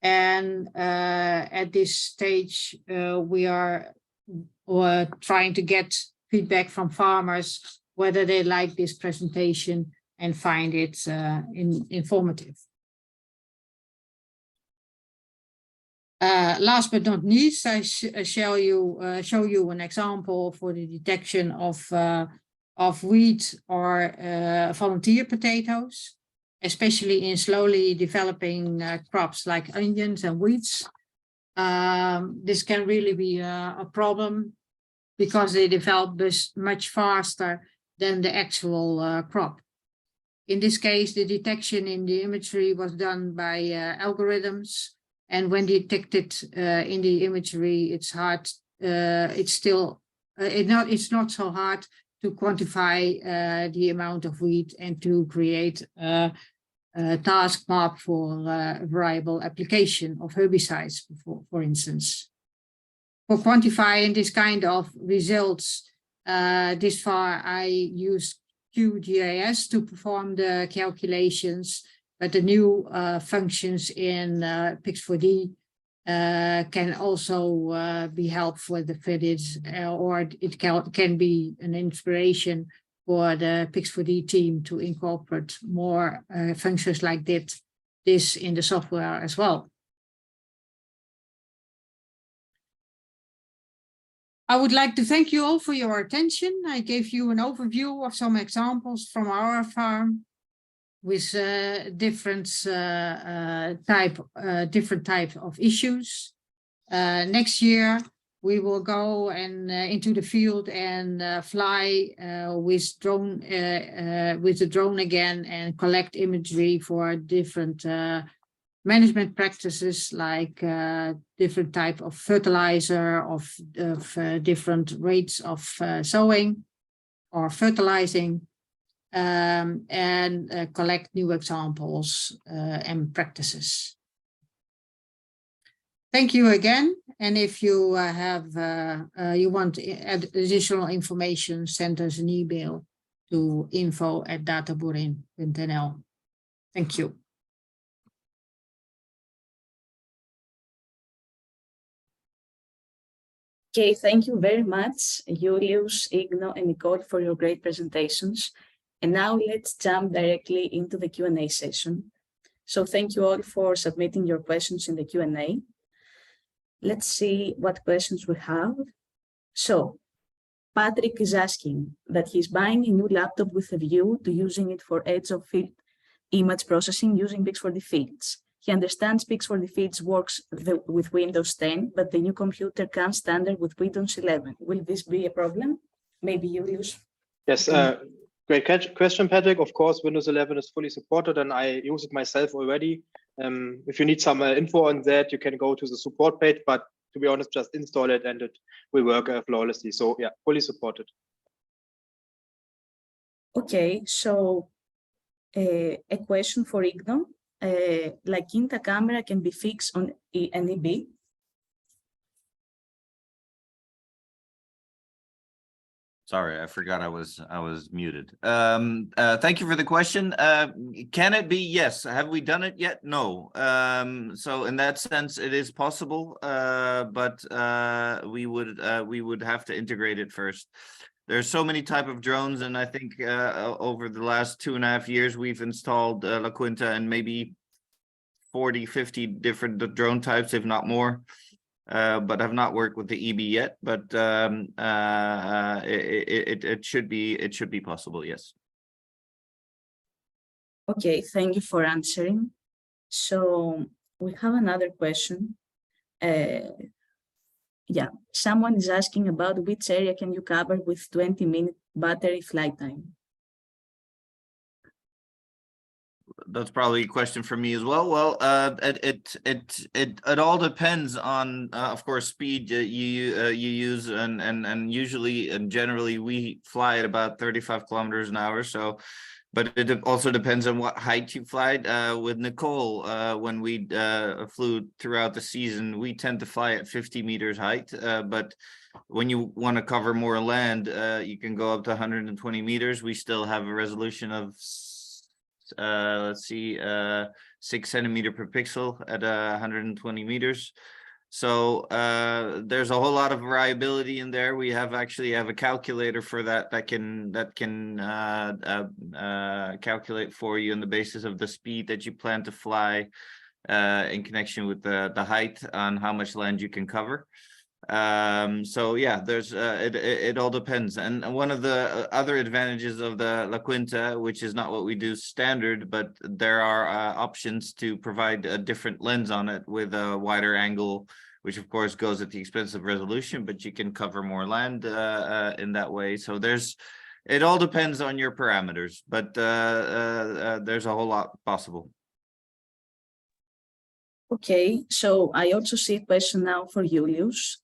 and at this stage we are trying to get feedback from farmers whether they like this presentation and find it informative. Last but not least, I show you an example for the detection of wheat or volunteer potatoes, especially in slowly developing crops like onions and wheats. This can really be a problem because they develop this much faster than the actual crop. In this case, the detection in the imagery was done by algorithms. And when detected in the imagery, it's hard. It's not so hard to quantify the amount of wheat and to create a task map for variable application of herbicides, for instance. For quantifying this kind of results, this far I used QGIS to perform the calculations. But the new functions in Pix4D can also be helpful for this, or it can be an inspiration for the Pix4D team to incorporate more functions like this in the software as well. I would like to thank you all for your attention. I gave you an overview of some examples from our farm, with different types of issues. Next year, we will go into the field and fly with the drone again and collect imagery for different management practices, like different type of fertilizer, of different rates of sowing or fertilizing. And collect new examples and practices. Thank you again. And if you you want additional information, send us an email to info@databoerin.nl. Thank you. Okay, thank you very much, Julius, Igno, and Nicole, for your great presentations. And now let's jump directly into the Q&A session. So thank you all for submitting your questions in the Q&A. Let's see what questions we have. So Patrick is asking that he's buying a new laptop with a view to using it for edge of field image processing using Pix4D fields. He understands Pix4D fields works with Windows 10, but the new computer comes standard with Windows 11. Will this be a problem? Maybe you use. Yes, great question, Patrick. Of course, Windows 11 is fully supported, and I use it myself already. If you need some info on that, you can go to the support page, but to be honest, just install it and it will work flawlessly. So yeah, fully supported. Okay, so a question for Igno. LaQuinta camera can be fixed on an EB. Sorry, I forgot I was muted. Thank you for the question. Can it be? Yes. Have we done it yet? No. So in that sense, it is possible, but we would have to integrate it first. There's so many type of drones, and I think over the last 2.5 years, we've installed LaQuinta and maybe 40, 50 different drone types, if not more. But have not worked with the EB yet, but it should be possible, yes. Okay, thank you for answering. So we have another question. Yeah, someone is asking about which area can you cover with 20-minute battery flight time? That's probably a question for me as well. Well, it all depends on, of course, speed you use, and usually and generally we fly at about 35 kilometers an hour. So, but it also depends on what height you fly. With Nicole, when we flew throughout the season, we tend to fly at 50 meters height. But when you want to cover more land, you can go up to 120 meters. We still have a resolution of let's see, 6 centimeter per pixel at 120 meters. So there's a whole lot of variability in there. We actually have a calculator for that can calculate for you on the basis of the speed that you plan to fly in connection with the height on how much land you can cover. So yeah, there's it all depends. And one of the other advantages of the LaQuinta, which is not what we do standard, but there are options to provide a different lens on it with a wider angle, which of course goes at the expense of resolution, but you can cover more land in that way. So it all depends on your parameters, but there's a whole lot possible. Okay, so I also see a question now for Julius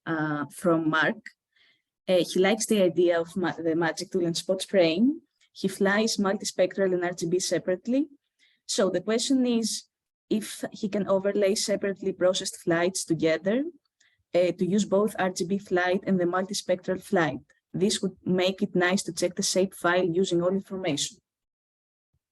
from Mark. He likes the idea of the magic tool and spot spraying. He flies multispectral and RGB separately. So the question is if he can overlay separately processed flights together to use both RGB flight and the multispectral flight. This would make it nice to check the shape file using all information.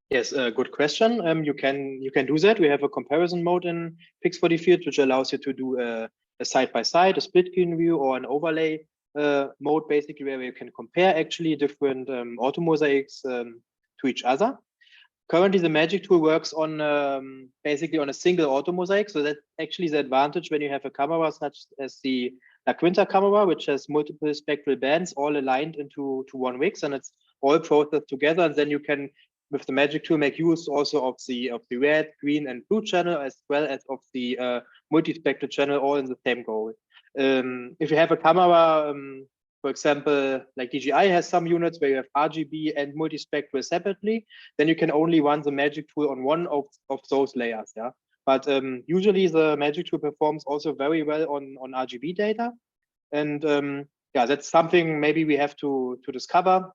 Yes, good question. You can do that. We have a comparison mode in Pix4D fields, which allows you to do a side-by-side, a split screen view, or an overlay mode, basically, where you can compare actually different auto mosaics to each other. Currently, the magic tool works on basically on a single auto mosaic. So that's actually the advantage when you have a camera such as the LaQuinta camera, which has multiple spectral bands all aligned into one VIX, and it's all processed together. And then you can, with the magic tool, make use also of the red, green, and blue channel, as well as of the multispectral channel, all in the same goal. If you have a camera, for example, like DJI has some units where you have RGB and multispectral separately, then you can only run the magic tool on one of those layers. Yeah, but usually the magic tool performs also very well on RGB data, and yeah, that's something maybe we have to discover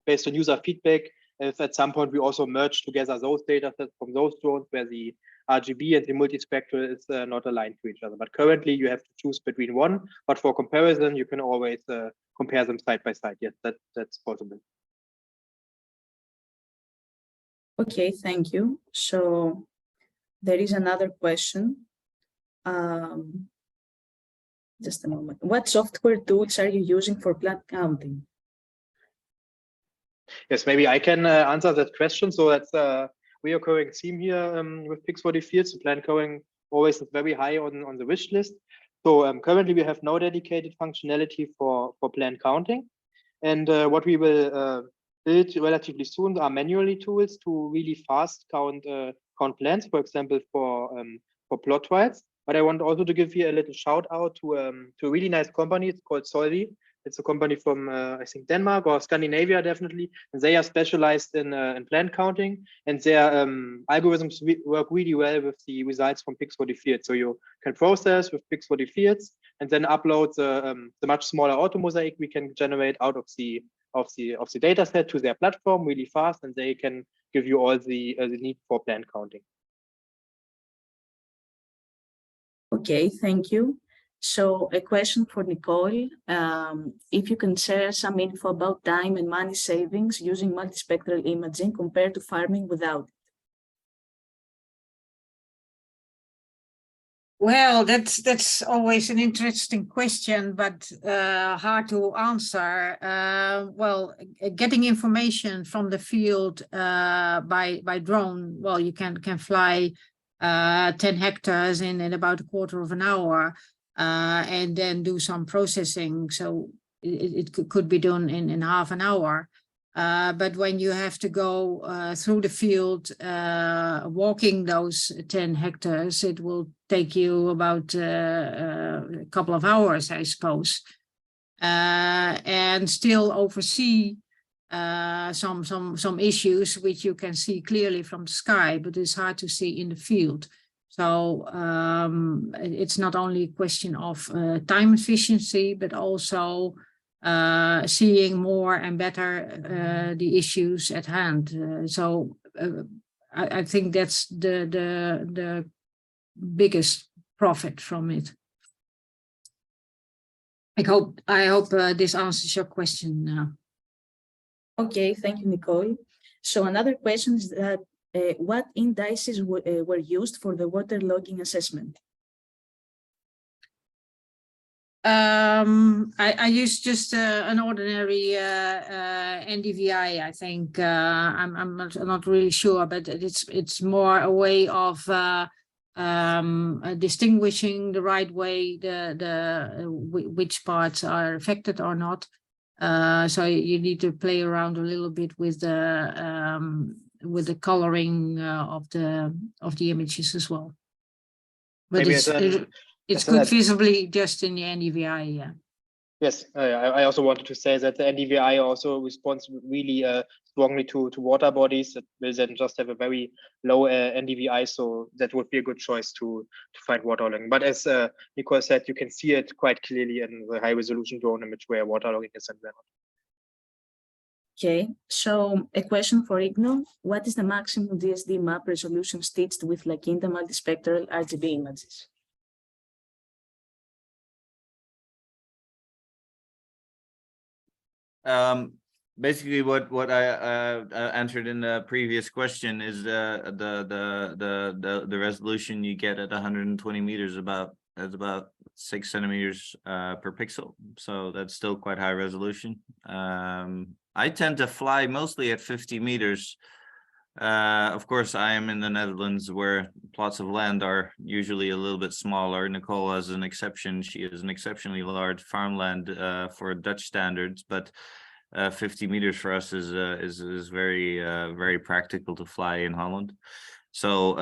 based on user feedback. If at some point we also merge together those data sets from those drones where the RGB and the multispectral is not aligned to each other. But currently you have to choose between one, but for comparison, you can always compare them side by side. Yes, that's possible. Okay, thank you. So there is another question. Just a moment. What software tools are you using for plant counting? Yes, maybe I can answer that question. So that's a recurring theme here with Pix4D fields. The plant counting always is very high on the wish list. So currently we have no dedicated functionality for plant counting. And what we will build relatively soon are manually tools to really fast count count plants, for example, for plot trials. But I want also to give here a little shout out to a really nice company. It's called Solvi. It's a company from I think Denmark or Scandinavia, definitely, and they are specialized in plant counting, and their algorithms work really well with the results from Pix4D fields. So you can process with Pix4D fields and then upload the much smaller auto mosaic we can generate out of the data set to their platform really fast, and they can give you all the need for plant counting. Okay, thank you. So a question for Nicole. If you can share some info about time and money savings using multispectral imaging compared to farming without it. Well, that's always an interesting question, but hard to answer. Well, getting information from the field by drone, well, you can fly 10 hectares in about a quarter of an hour and then do some processing. So it could be done in half an hour. But when you have to go through the field, walking those 10 hectares, it will take you about a couple of hours, I suppose, and still oversee some issues which you can see clearly from the sky, but it's hard to see in the field. So it's not only a question of time efficiency, but also seeing more and better the issues at hand. So I think that's the biggest profit from it. I hope this answers your question now. Okay, thank you, Nicole. So another question is that what indices were used for the water logging assessment? I use just an ordinary NDVI. I think I'm not really sure, but it's more a way of distinguishing the right way which parts are affected or not. So you need to play around a little bit with the coloring of the images as well. But it's good visibly just in the NDVI, yeah. Yes, I also wanted to say that the NDVI also responds really strongly to water bodies that will then just have a very low NDVI, so that would be a good choice to find waterlogging. But as Nicole said, you can see it quite clearly in the high resolution drone image where waterlogging is involved. Okay, so a question for Igno. What is the maximum DSD map resolution stitched with LaQuinta multispectral RGB images? Basically, what I answered in the previous question is the resolution you get at 120 meters about 6 centimeters per pixel. So that's still quite high resolution. I tend to fly mostly at 50 meters. Of course, I am in the Netherlands where plots of land are usually a little bit smaller. Nicole has an exception. She has an exceptionally large farmland for Dutch standards, but 50 meters for us is very practical to fly in Holland. So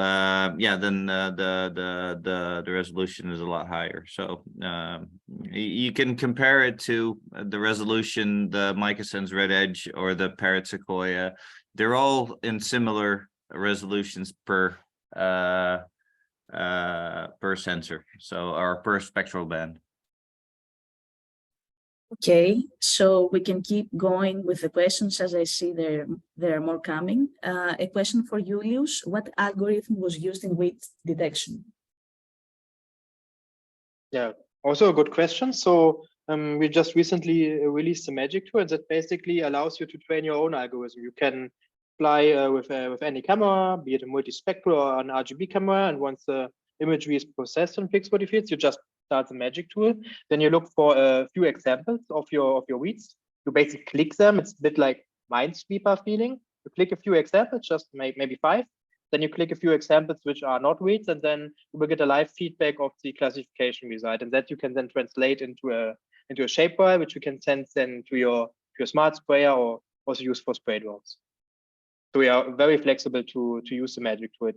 yeah, then the resolution is a lot higher. So you can compare it to the resolution, the Mica Sense Red Edge or the Parrot Sequoia. They're all in similar resolutions per sensor, so or per spectral band. Okay, so we can keep going with the questions as I see there are more coming. A question for Julius. What algorithm was used in weight detection? Yeah, also a good question. So we just recently released the magic tool that basically allows you to train your own algorithm. You can fly with any camera, be it a multispectral or an RGB camera, and once the imagery is processed on Pix4D fields, you just start the magic tool. Then you look for a few examples of your weeds. You basically click them. It's a bit like Minesweeper feeling. You click a few examples, just maybe 5. Then you click a few examples which are not weeds, and then you will get a live feedback of the classification result, and that you can then translate into a shapefile, which you can send then to your smart sprayer or also use for spray drones. So we are very flexible to use the magic tool.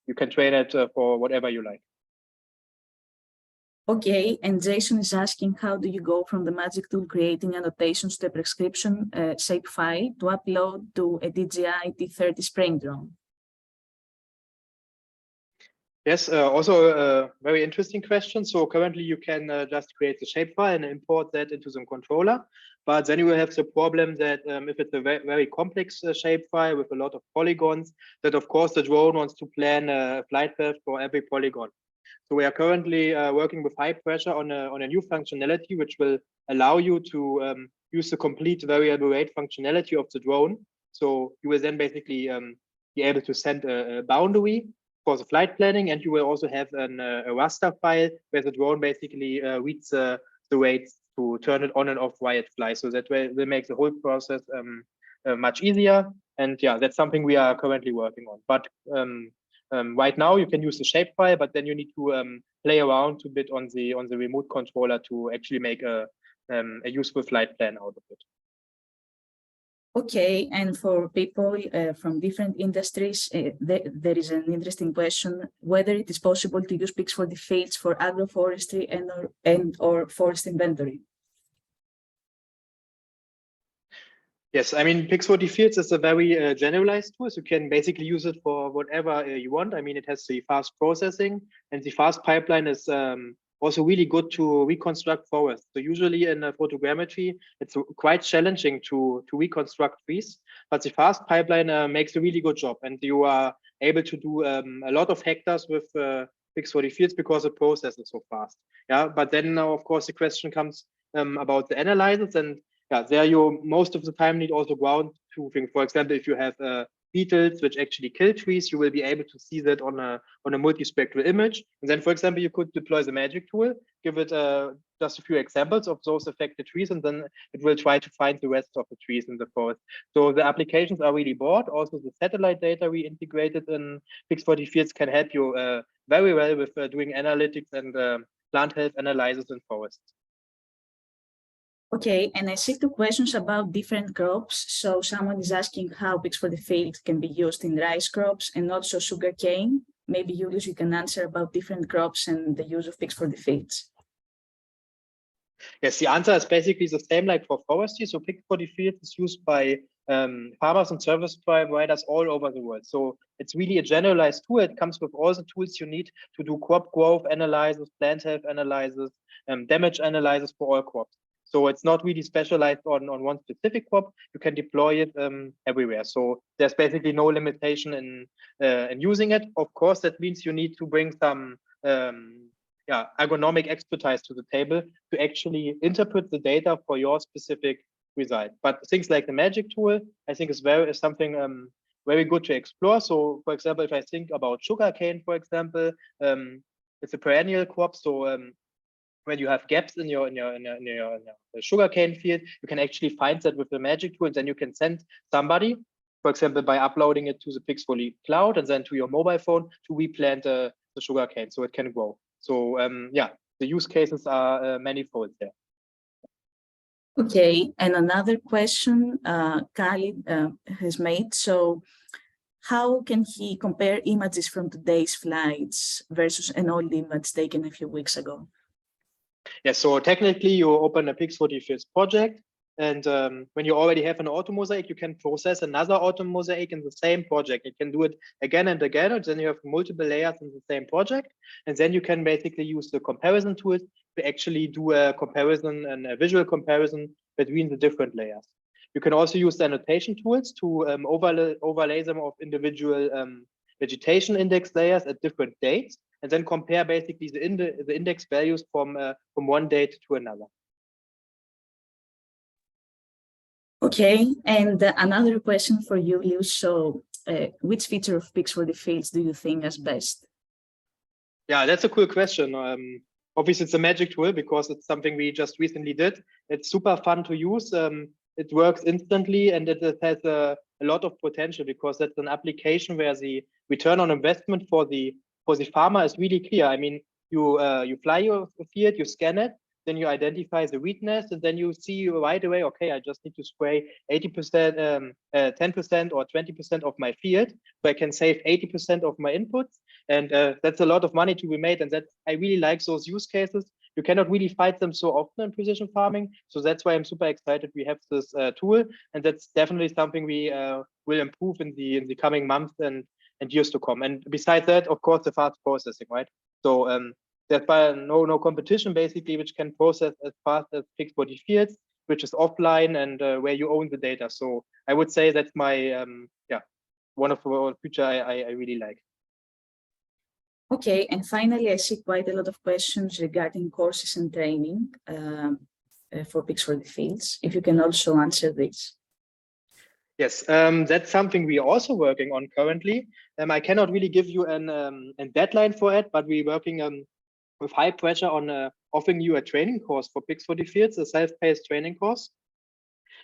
You can train it for whatever you like. Okay, and Jason is asking, how do you go from the magic tool creating annotations to a prescription shapefile to upload to a DJI T30 spraying drone? Yes, also a very interesting question. So currently you can just create the shapefile and import that into some controller. But then you will have the problem that if it's a very complex shapefile with a lot of polygons, that of course the drone wants to plan a flight path for every polygon. So we are currently working with high pressure on a new functionality, which will allow you to use the complete variable rate functionality of the drone. So you will then basically be able to send a boundary for the flight planning, and you will also have a raster file where the drone basically reads the rates to turn it on and off while it flies. So that will make the whole process much easier. And yeah, that's something we are currently working on. But right now you can use the shapefile, but then you need to play around a bit on the remote controller to actually make a useful flight plan out of it. Okay, and for people from different industries, there is an interesting question whether it is possible to use Pix for the fields for agroforestry and or forest inventory. Yes, I mean, Pix for the fields is a very generalized tool. So you can basically use it for whatever you want. I mean, it has the fast processing, and the fast pipeline is also really good to reconstruct forests. So usually in photogrammetry, it's quite challenging to reconstruct trees, but the fast pipeline makes a really good job, and you are able to do a lot of hectares with Pix for the fields because the process is so fast. Yeah, but then now, of course, the question comes about the analyzers, and yeah, there you most of the time need also ground truthing. For example, if you have beetles which actually kill trees, you will be able to see that on a multispectral image. And then, for example, you could deploy the magic tool, give it just a few examples of those affected trees, and then it will try to find the rest of the trees in the forest. So the applications are really broad. Also, the satellite data we integrated in Pix for the fields can help you very well with doing analytics and plant health analysis in forests. Okay, and I see two questions about different crops. So someone is asking how Pix for the field can be used in rice crops and also sugarcane. Maybe Julius, you can answer about different crops and the use of Pix for the fields. Yes, the answer is basically the same like for forestry. So Pix for the fields is used by farmers and service providers all over the world. So it's really a generalized tool. It comes with all the tools you need to do crop growth analysis, plant health analysis, damage analysis for all crops. So it's not really specialized on one specific crop. You can deploy it everywhere. So there's basically no limitation in using it. Of course, that means you need to bring some agronomic expertise to the table to actually interpret the data for your specific result. But things like the magic tool, I think is something very good to explore. So for example, if I think about sugarcane, for example, it's a perennial crop. So when you have gaps in your sugarcane field, you can actually find that with the magic tool, and then you can send somebody, for example, by uploading it to the Pix for the cloud and then to your mobile phone to replant the sugarcane so it can grow. So yeah, the use cases are manifold there. Okay, and another question Khalid has made. So how can he compare images from today's flights versus an old image taken a few weeks ago? Yeah, so technically you open a Pix for the fields project, and when you already have an auto mosaic, you can process another auto mosaic in the same project. You can do it again and again, and then you have multiple layers in the same project, and then you can basically use the comparison tools to actually do a comparison and a visual comparison between the different layers. You can also use the annotation tools to overlay them of individual vegetation index layers at different dates, and then compare basically the index values from one date to another. Okay, and another question for you, Liu. So which feature of Pix for the fields do you think is best? Yeah, that's a cool question. Obviously, it's a magic tool because it's something we just recently did. It's super fun to use. It works instantly, and it has a lot of potential because that's an application where the return on investment for the farmer is really clear. I mean, you fly your field, you scan it, then you identify the weakness, and then you see right away, okay, I just need to spray 80%, 10% or 20% of my field, so I can save 80% of my inputs. And that's a lot of money to be made. And I really like those use cases. You cannot really find them so often in precision farming. So that's why I'm super excited we have this tool. And that's definitely something we will improve in the coming months and years to come. And besides that, of course, the fast processing, right? So there's no competition basically, which can process as fast as fixed body fields, which is offline and where you own the data. So I would say that's my one of the feature I really like. Okay, and finally, I see quite a lot of questions regarding courses and training for Pix for the Fields. If you can also answer this. Yes, that's something we're also working on currently. I cannot really give you a deadline for it, but we're working with high pressure on offering you a training course for Pix for the Fields, a self-paced training course.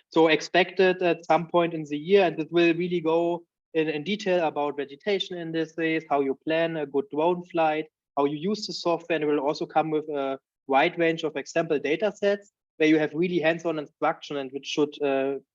So expected at some point in the year, and it will really go in detail about vegetation indices, how you plan a good drone flight, how you use the software, and it will also come with a wide range of example data sets where you have really hands-on instruction, and which should,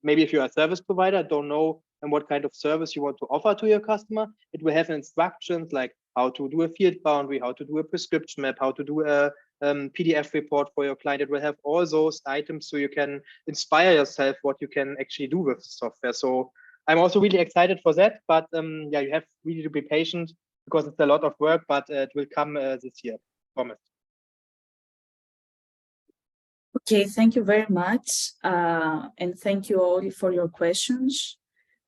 maybe if you're a service provider, don't know and what kind of service you want to offer to your customer, it will have instructions like how to do a field boundary, how to do a prescription map, how to do a PDF report for your client. It will have all those items so you can inspire yourself what you can actually do with the software. So I'm also really excited for that, but yeah, you have really to be patient because it's a lot of work, but it will come this year, promise. Okay, thank you very much. And thank you all for your questions.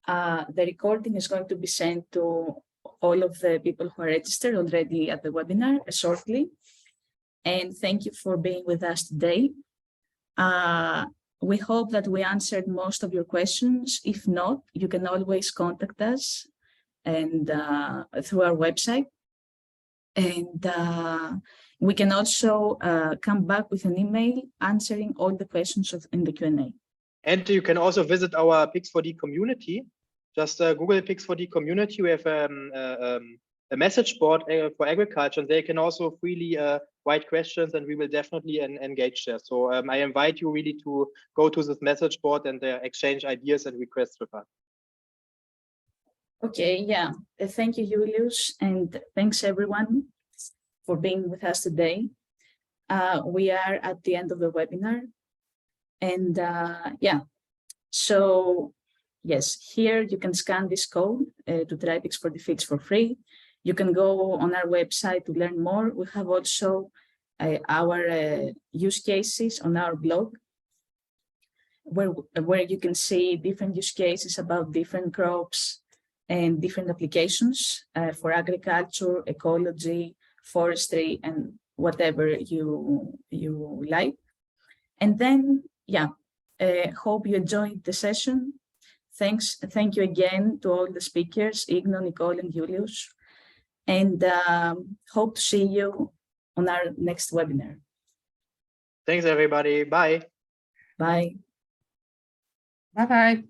The recording is going to be sent to all of the people who are registered already at the webinar shortly. And thank you for being with us today. We hope that we answered most of your questions. If not, you can always contact us and through our website. And we can also come back with an email answering all the questions in the Q&A. And you can also visit our Pix4D community. Just Google Pix4D community. We have a message board for agriculture, and they can also freely write questions, and we will definitely engage there. So I invite you really to go to this message board and exchange ideas and requests with us. Okay, yeah. Thank you, Julius, and thanks everyone for being with us today. We are at the end of the webinar, and yeah, so yes, here you can scan this code to try Pix for the Fields for free. You can go on our website to learn more. We have also our use cases on our blog, where you can see different use cases about different crops and different applications for agriculture, ecology, forestry, and whatever you like. And then, yeah, hope you enjoyed the session. Thank you again to all the speakers, Igno, Nicole, and Julius. And hope to see you on our next webinar. Thanks, everybody. Bye. Bye. Bye-bye.